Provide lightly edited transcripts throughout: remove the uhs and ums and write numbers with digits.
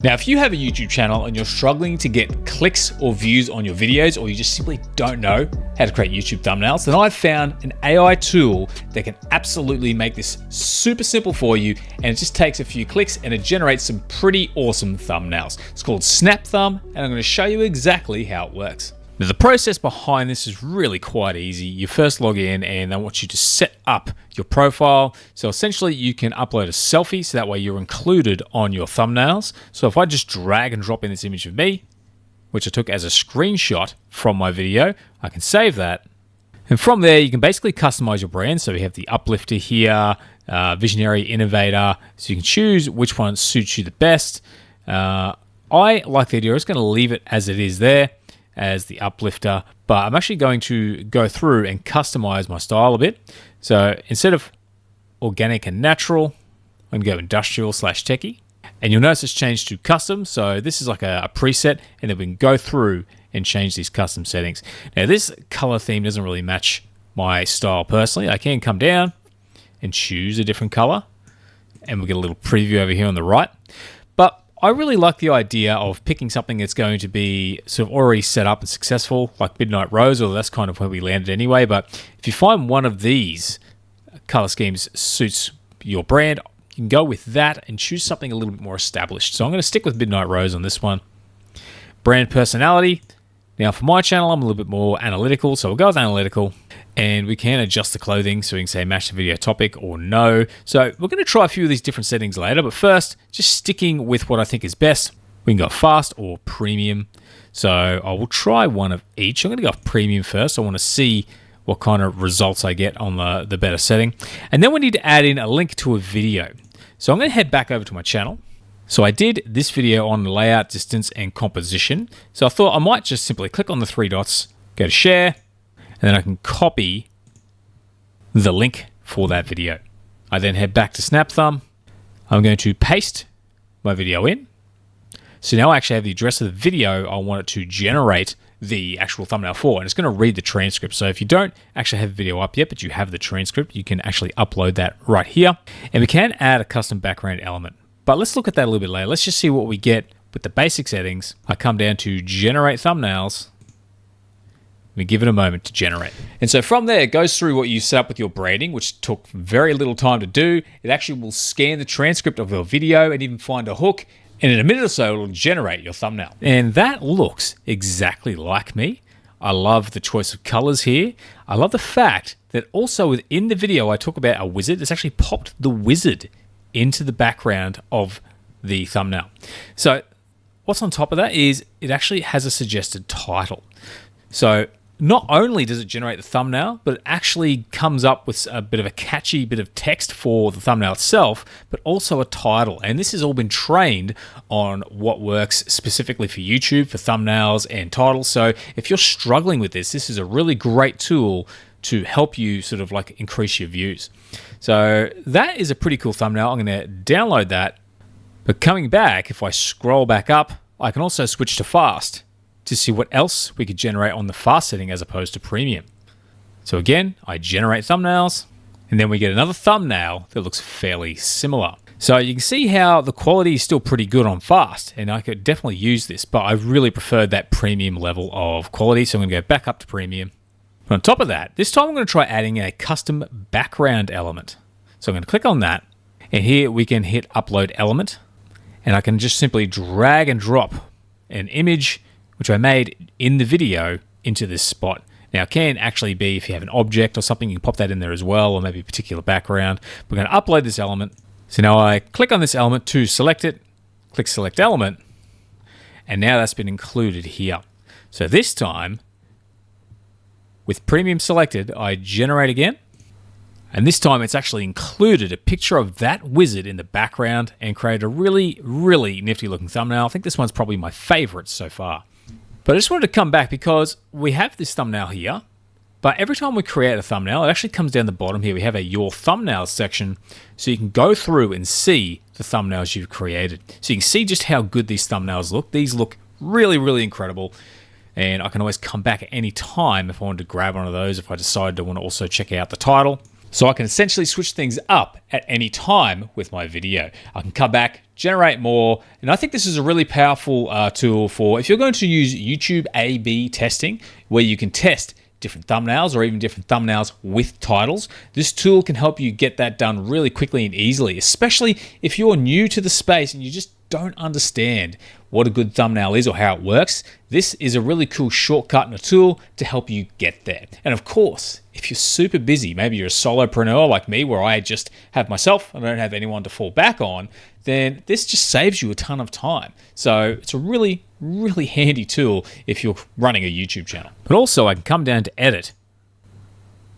Now, if you have a YouTube channel and you're struggling to get clicks or views on your videos, or you just simply don't know how to create YouTube thumbnails, then I've found an AI tool that can absolutely make this super simple for you. And it just takes a few clicks and it generates some pretty awesome thumbnails. It's called SnapThumb, and I'm going to show you exactly how it works. Now, the process behind this is really quite easy. You first log in and I want you to set up your profile. So essentially you can upload a selfie so that way you're included on your thumbnails. So if I just drag and drop in this image of me, which I took as a screenshot from my video, I can save that. And from there, you can basically customize your brand. So we have the uplifter here, visionary, innovator. So you can choose which one suits you the best. I like the idea. I'm just going to leave it as it is there, as the uplifter, but I'm actually going to go through and customize my style a bit. So instead of organic and natural, I'm gonna go industrial/techie, and you'll notice it's changed to custom. So this is like a preset, and then we can go through and change these custom settings. Now this color theme doesn't really match my style personally. I can come down and choose a different color, and we'll get a little preview over here on the right. But I really like the idea of picking something that's going to be sort of already set up and successful, like Midnight Rose, or that's kind of where we landed anyway. But if you find one of these color schemes suits your brand, you can go with that and choose something a little bit more established. So I'm going to stick with Midnight Rose on this one. Brand personality. Now for my channel, I'm a little bit more analytical, so we'll go with analytical. And we can adjust the clothing, so we can say match the video topic or no. So we're going to try a few of these different settings later, but first, just sticking with what I think is best, we can go fast or premium. So I will try one of each. I'm going to go premium first. I want to see what kind of results I get on the better setting. And then we need to add in a link to a video. So I'm going to head back over to my channel. So I did this video on layout, distance, and composition. So I thought I might just simply click on the three dots, go to share, and then I can copy the link for that video. I then head back to SnapThumb. I'm going to paste my video in. So now I actually have the address of the video I want it to generate the actual thumbnail for, and it's going to read the transcript. So if you don't actually have video up yet, but you have the transcript, you can actually upload that right here. And we can add a custom background element. But let's look at that a little bit later. Let's just see what we get with the basic settings. I come down to generate thumbnails. We give it a moment to generate. And so from there, it goes through what you set up with your branding, which took very little time to do. It actually will scan the transcript of your video and even find a hook. And in a minute or so, it'll generate your thumbnail. And that looks exactly like me. I love the choice of colors here. I love the fact that also within the video, I talk about a wizard. It's actually popped the wizard into the background of the thumbnail. So what's on top of that is it actually has a suggested title. So not only does it generate the thumbnail, but it actually comes up with a bit of a catchy bit of text for the thumbnail itself, but also a title. And this has all been trained on what works specifically for YouTube, for thumbnails and titles. So if you're struggling with this, this is a really great tool to help you sort of like increase your views. So that is a pretty cool thumbnail. I'm going to download that. But coming back, if I scroll back up, I can also switch to fast to see what else we could generate on the fast setting as opposed to premium. So again, I generate thumbnails, and then we get another thumbnail that looks fairly similar. So you can see how the quality is still pretty good on fast, and I could definitely use this, but I really preferred that premium level of quality, so I'm going to go back up to premium. But on top of that, this time I'm going to try adding a custom background element. So I'm going to click on that, and here we can hit upload element, and I can just simply drag and drop an image which I made in the video into this spot. Now it can actually be if you have an object or something, you can pop that in there as well, or maybe a particular background. We're going to upload this element. So now I click on this element to select it, click select element, and now that's been included here. So this time, with premium selected, I generate again, and this time it's actually included a picture of that wizard in the background and created a really, really nifty looking thumbnail. I think this one's probably my favorite so far. But I just wanted to come back because we have this thumbnail here, but every time we create a thumbnail, it actually comes down the bottom here. We have a Your Thumbnails section, so you can go through and see the thumbnails you've created. So you can see just how good these thumbnails look. These look really, really incredible. And I can always come back at any time if I wanted to grab one of those, if I decide to want to also check out the title. So I can essentially switch things up at any time with my video. I can come back generate more. And I think this is a really powerful tool for if you're going to use YouTube A/B testing, where you can test different thumbnails or even different thumbnails with titles. This tool can help you get that done really quickly and easily, especially if you're new to the space and you just don't understand what a good thumbnail is or how it works. This is a really cool shortcut and a tool to help you get there. And of course, if you're super busy, maybe you're a solopreneur like me, where I just have myself, I don't have anyone to fall back on, then this just saves you a ton of time. So it's a really, really handy tool if you're running a YouTube channel. But also I can come down to edit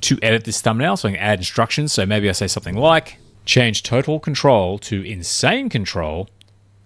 this thumbnail. So I can add instructions. So maybe I say something like, change total control to insane control,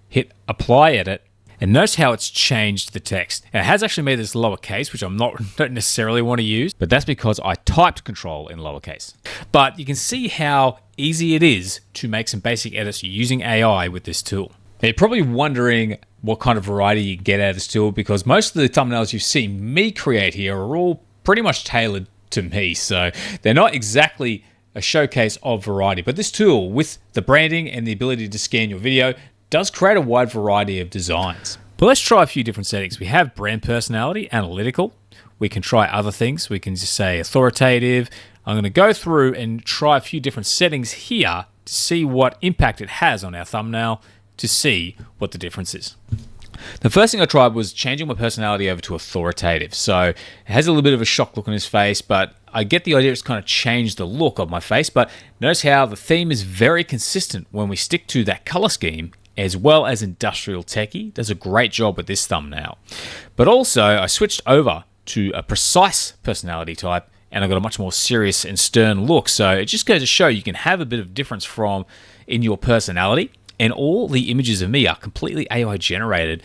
hit apply edit, and notice how it's changed the text. And it has actually made this lowercase, which don't necessarily want to use, but that's because I typed control in lowercase. But you can see how easy it is to make some basic edits using AI with this tool. Now, you're probably wondering what kind of variety you get out of this tool, because most of the thumbnails you've seen me create here are all pretty much tailored to me. So they're not exactly a showcase of variety, but this tool with the branding and the ability to scan your video does create a wide variety of designs. But let's try a few different settings. We have brand personality, analytical. We can try other things. We can just say authoritative. I'm going to go through and try a few different settings here to see what impact it has on our thumbnail, to see what the difference is. The first thing I tried was changing my personality over to authoritative. So it has a little bit of a shocked look on his face, but I get the idea it's kind of changed the look of my face. But notice how the theme is very consistent when we stick to that color scheme, as well as industrial techie. Does a great job with this thumbnail. But also I switched over to a precise personality type, and I got a much more serious and stern look. So it just goes to show you can have a bit of difference in your personality, and all the images of me are completely AI generated,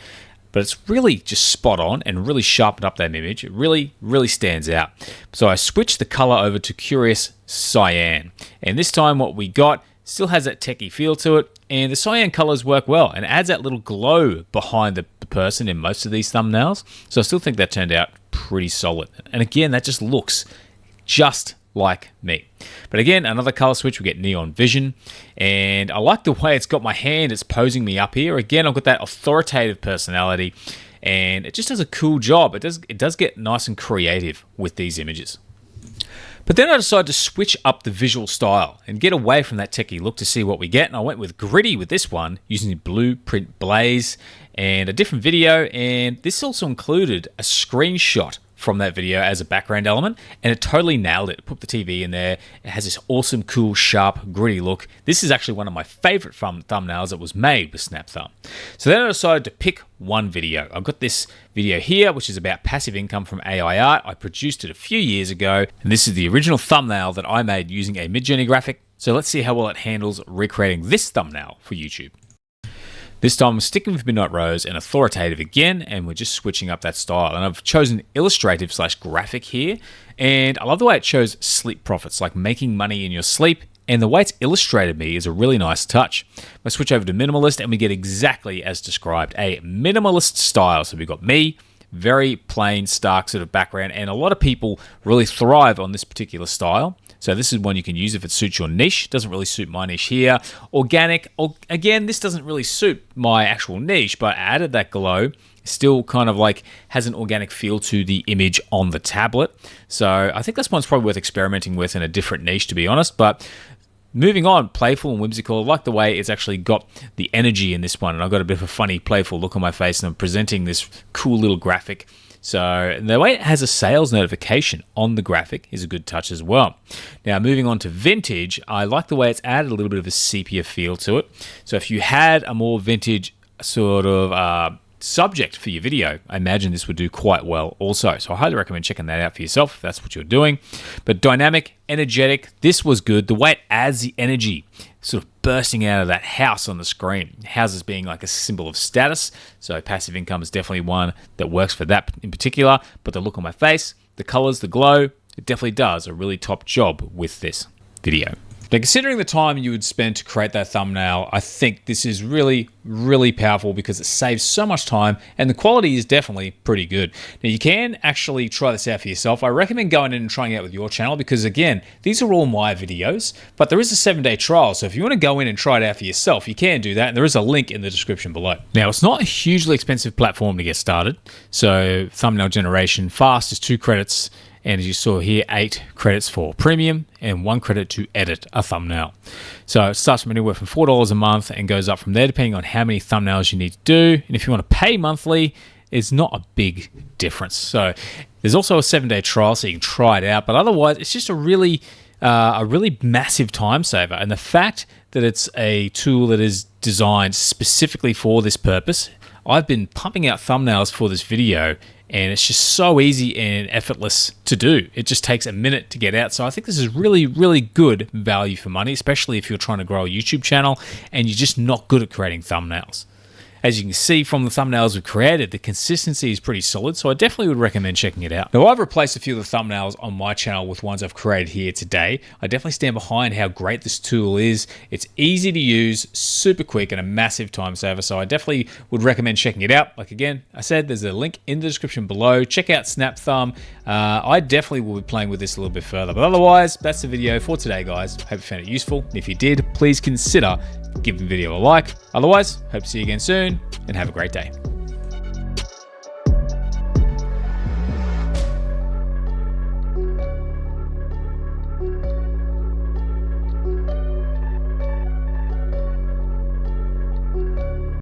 but it's really just spot on and really sharpened up that image. It really, really stands out. So I switched the color over to Curious Cyan, and this time what we got still has that techie feel to it, and the cyan colors work well and adds that little glow behind the person in most of these thumbnails. So I still think that turned out pretty solid. And again, that just looks just like me. But again, another color switch, we get Neon Vision, and I like the way it's got my hand, it's posing me up here. Again, I've got that authoritative personality, and it just does a cool job. It does get nice and creative with these images. But then I decided to switch up the visual style and get away from that techie look to see what we get. And I went with gritty with this one, using the Blueprint Blaze and a different video. And this also included a screenshot from that video as a background element, and it totally nailed it. Put the TV in there. It has this awesome, cool, sharp, gritty look. This is actually one of my favorite thumbnails that was made with SnapThumb. So then I decided to pick one video. I've got this video here, which is about passive income from AI art. I produced it a few years ago, and this is the original thumbnail that I made using a Midjourney graphic. So let's see how well it handles recreating this thumbnail for YouTube. This time I'm sticking with Midnight Rose and authoritative again, and we're just switching up that style. And I've chosen illustrative / graphic here, and I love the way it shows sleep profits, like making money in your sleep, and the way it's illustrated me is a really nice touch. I switch over to minimalist, and we get exactly as described, a minimalist style. So we've got me, very plain, stark sort of background, and a lot of people really thrive on this particular style. So this is one you can use if it suits your niche. Doesn't really suit my niche here. Organic, again, this doesn't really suit my actual niche, but I added that glow. Still kind of like has an organic feel to the image on the tablet. So I think this one's probably worth experimenting with in a different niche, to be honest. But moving on, playful and whimsical. I like the way it's actually got the energy in this one, and I've got a bit of a funny, playful look on my face, and I'm presenting this cool little graphic. So the way it has a sales notification on the graphic is a good touch as well. Now moving on to vintage, I like the way it's added a little bit of a sepia feel to it. So if you had a more vintage sort of subject for your video, I imagine this would do quite well also. So I highly recommend checking that out for yourself if that's what you're doing. But dynamic, energetic, this was good. The way it adds the energy, sort of bursting out of that house on the screen. Houses being like a symbol of status. So passive income is definitely one that works for that in particular. But the look on my face, the colors, the glow, it definitely does a really top job with this video. Now, considering the time you would spend to create that thumbnail, I think this is really, really powerful because it saves so much time and the quality is definitely pretty good. Now, you can actually try this out for yourself. I recommend going in and trying it out with your channel because, again, these are all my videos, but there is a 7-day trial. So if you want to go in and try it out for yourself, you can do that. And there is a link in the description below. Now, it's not a hugely expensive platform to get started. So thumbnail generation fast is 2 credits. And as you saw here, 8 credits for premium and 1 credit to edit a thumbnail. So it starts from anywhere from $4 a month and goes up from there depending on how many thumbnails you need to do. And if you want to pay monthly, it's not a big difference. So there's also a 7-day trial so you can try it out. But otherwise, it's just a really massive time saver. And the fact that it's a tool that is designed specifically for this purpose, I've been pumping out thumbnails for this video and it's just so easy and effortless to do. It just takes a minute to get out. So I think this is really, really good value for money, especially if you're trying to grow a YouTube channel and you're just not good at creating thumbnails. As you can see from the thumbnails we've created, the consistency is pretty solid, so I definitely would recommend checking it out. Now, I've replaced a few of the thumbnails on my channel with ones I've created here today. I definitely stand behind how great this tool is. It's easy to use, super quick, and a massive time saver, so I definitely would recommend checking it out. Like again, I said, there's a link in the description below. Check out SnapThumb. I definitely will be playing with this a little bit further, but otherwise, that's the video for today, guys. Hope you found it useful. If you did, please consider giving the video a like. Otherwise, hope to see you again soon and have a great day.